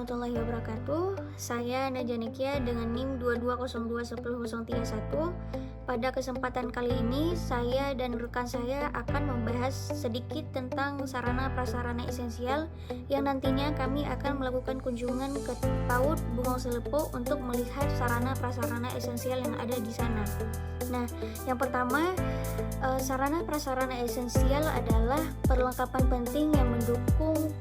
warahmatullahi wabarakatuh. Saya Najanikia dengan NIM 22021031. Pada kesempatan kali ini, saya dan rekan saya akan membahas sedikit tentang sarana prasarana esensial yang nantinya kami akan melakukan kunjungan ke PAUD Bungong Selepo untuk melihat sarana prasarana esensial yang ada di sana. Nah, yang pertama, sarana prasarana esensial adalah perlengkapan penting yang mendukung.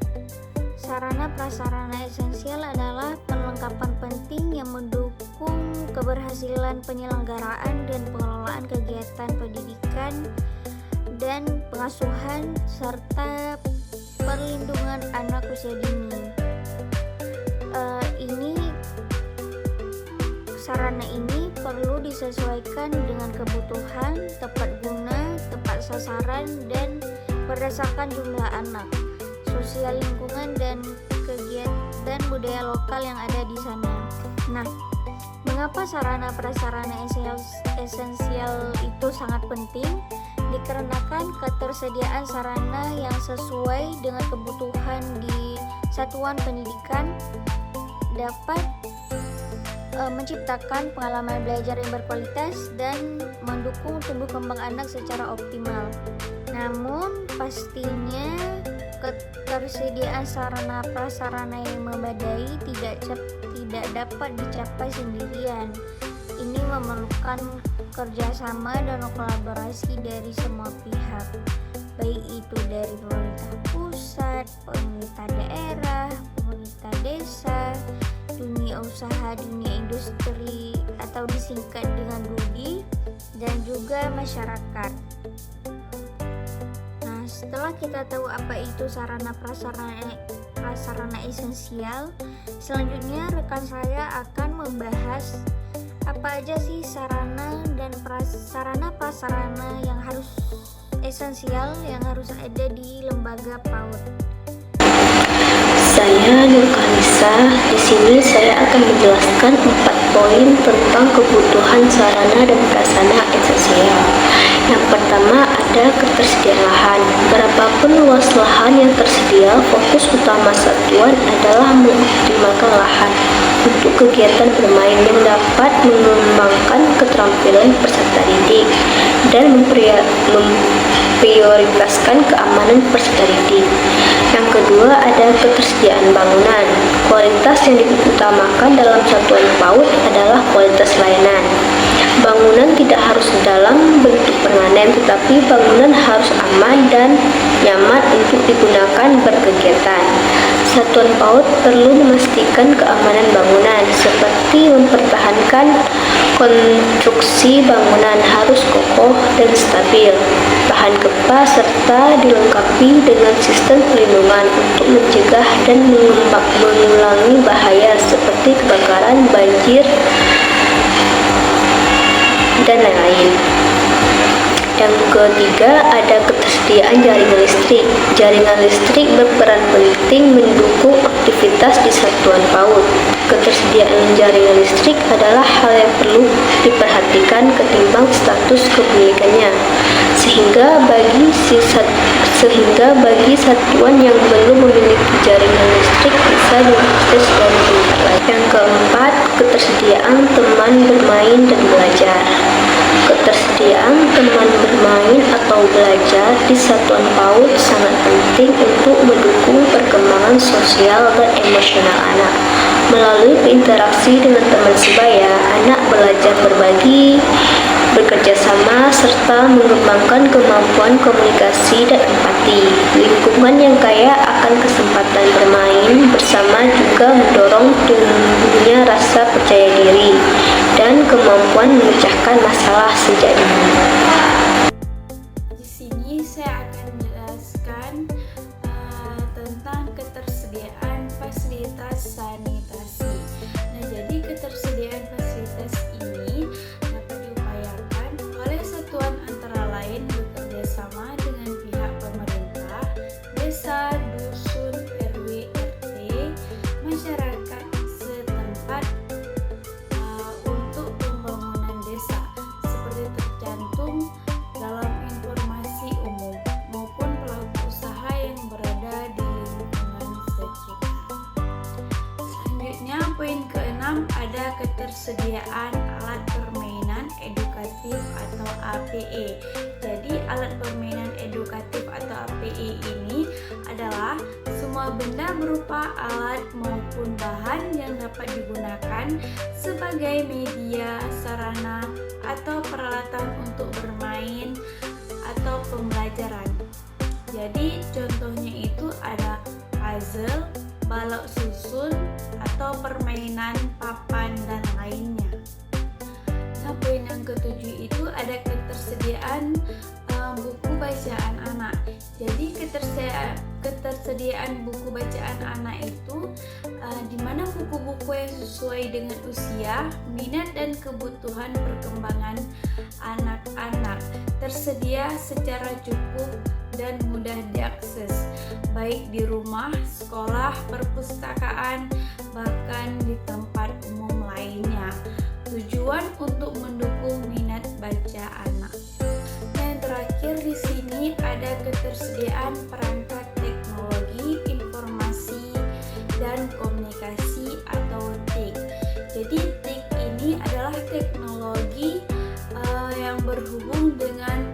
Sarana prasarana esensial adalah perlengkapan penting yang mendukung keberhasilan penyelenggaraan dan pengelolaan kegiatan pendidikan dan pengasuhan serta perlindungan anak usia dini. Sarana ini perlu disesuaikan dengan kebutuhan, tepat guna, tepat sasaran, dan berdasarkan jumlah anak, sosial lingkungan, dan kegiatan budaya lokal yang ada di sana. Nah, mengapa sarana prasarana esensial itu sangat penting? Dikarenakan ketersediaan sarana yang sesuai dengan kebutuhan di satuan pendidikan dapat menciptakan pengalaman belajar yang berkualitas dan mendukung tumbuh kembang anak secara optimal. Namun, pastinya ketersediaan sarana prasarana yang memadai tidak dapat dicapai sendirian. Ini memerlukan kerjasama dan kolaborasi dari semua pihak, baik itu dari pemerintah pusat, pemerintah daerah, pemerintah desa, dunia usaha, dunia industri atau disingkat dengan DUDI, dan juga masyarakat. Nah, setelah kita tahu apa itu sarana prasarana esensial, selanjutnya rekan saya akan membahas apa aja sih sarana dan prasarana yang harus esensial yang harus ada di lembaga PAUD. Saya Nurkanisa. Di sini saya akan menjelaskan 4 poin tentang kebutuhan sarana dan prasarana esensial. Yang pertama ada ketersediaan lahan. Berapapun luas lahan yang tersedia, fokus utama satuan adalah mengoptimalkan lahan untuk kegiatan bermain yang dapat mengembangkan keterampilan peserta didik dan memprioritaskan keamanan peserta didik. Yang kedua ada ketersediaan bangunan. Kualitas yang diutamakan dalam satuan PAUD adalah kualitas layanan. Bangunan tidak harus dalam bentuk permanen, tetapi bangunan harus aman dan nyaman untuk digunakan berkegiatan. Satuan PAUD perlu memastikan keamanan bangunan, seperti mempertahankan konstruksi bangunan harus kokoh dan stabil, tahan gempa, serta dilengkapi dengan sistem pelindungan untuk mencegah dan mengulangi bahaya seperti kebakaran, banjir, dan lain-lain. Yang ketiga ada ketersediaan jaringan listrik. Jaringan listrik berperan penting mendukung aktivitas di satuan PAUD. Ketersediaan jaringan listrik adalah hal yang perlu diperhatikan ketimbang status kepemilikannya, sehingga bagi satuan yang belum memiliki jaringan listrik bisa diakses dari tempat lain. Yang keempat, ketersediaan teman bermain dan belajar. Ketersediaan teman bermain atau belajar di satuan PAUD sangat penting untuk mendukung perkembangan sosial dan emosional anak. Melalui berinteraksi dengan teman sebaya, anak belajar berbagi, bekerja sama, serta mengembangkan kemampuan komunikasi dan empati. Lingkungan yang kaya akan kesempatan bermain bersama juga mendorong tumbuhnya rasa percaya diri dan kemampuan memecahkan masalah sejak dini. Di sini saya akan menjelaskan tentang ketersediaan fasilitas sanitasi. Nah, jadi ketersediaan fasilitas ini dapat diupayakan oleh satuan antara lain bekerja sama dengan pihak pemerintah, desa, dusun, RW, RT, masyarakat setempat untuk pembangunan desa seperti tercantum ketersediaan alat permainan edukatif atau APE. Jadi alat permainan edukatif atau APE ini adalah semua benda berupa alat maupun bahan yang dapat digunakan sebagai media, sarana, atau peralatan untuk bermain atau pembelajaran. Jadi contohnya itu ada puzzle, balok susun, atau permainan papan dan lainnya. Nah, poin yang ketujuh itu ada ketersediaan buku bacaan anak. Jadi ketersediaan buku bacaan anak itu di mana buku-buku yang sesuai dengan usia, minat dan kebutuhan perkembangan anak-anak tersedia secara cukup dan mudah diakses, baik di rumah, sekolah, perpustakaan, bahkan di tempat umum lainnya. Tujuan untuk mendukung minat baca anak. Yang terakhir di sini ada ketersediaan perangkat teknologi informasi dan komunikasi atau TIK. Jadi TIK ini adalah teknologi yang berhubung dengan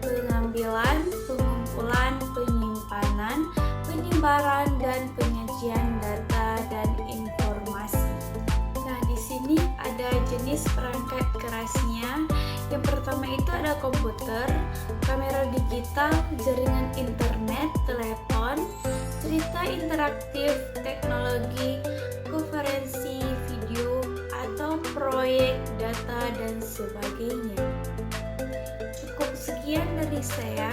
pengambilan, pengumpulan, penyimpanan, penyebaran dan penyajian data dan informasi. Nah, di sini ada jenis perangkat kerasnya. Yang pertama itu ada komputer, kamera digital, jaringan internet, telepon, cerita interaktif, teknologi, konferensi video, atau proyek data dan sebagainya. Cukup sekian dari saya.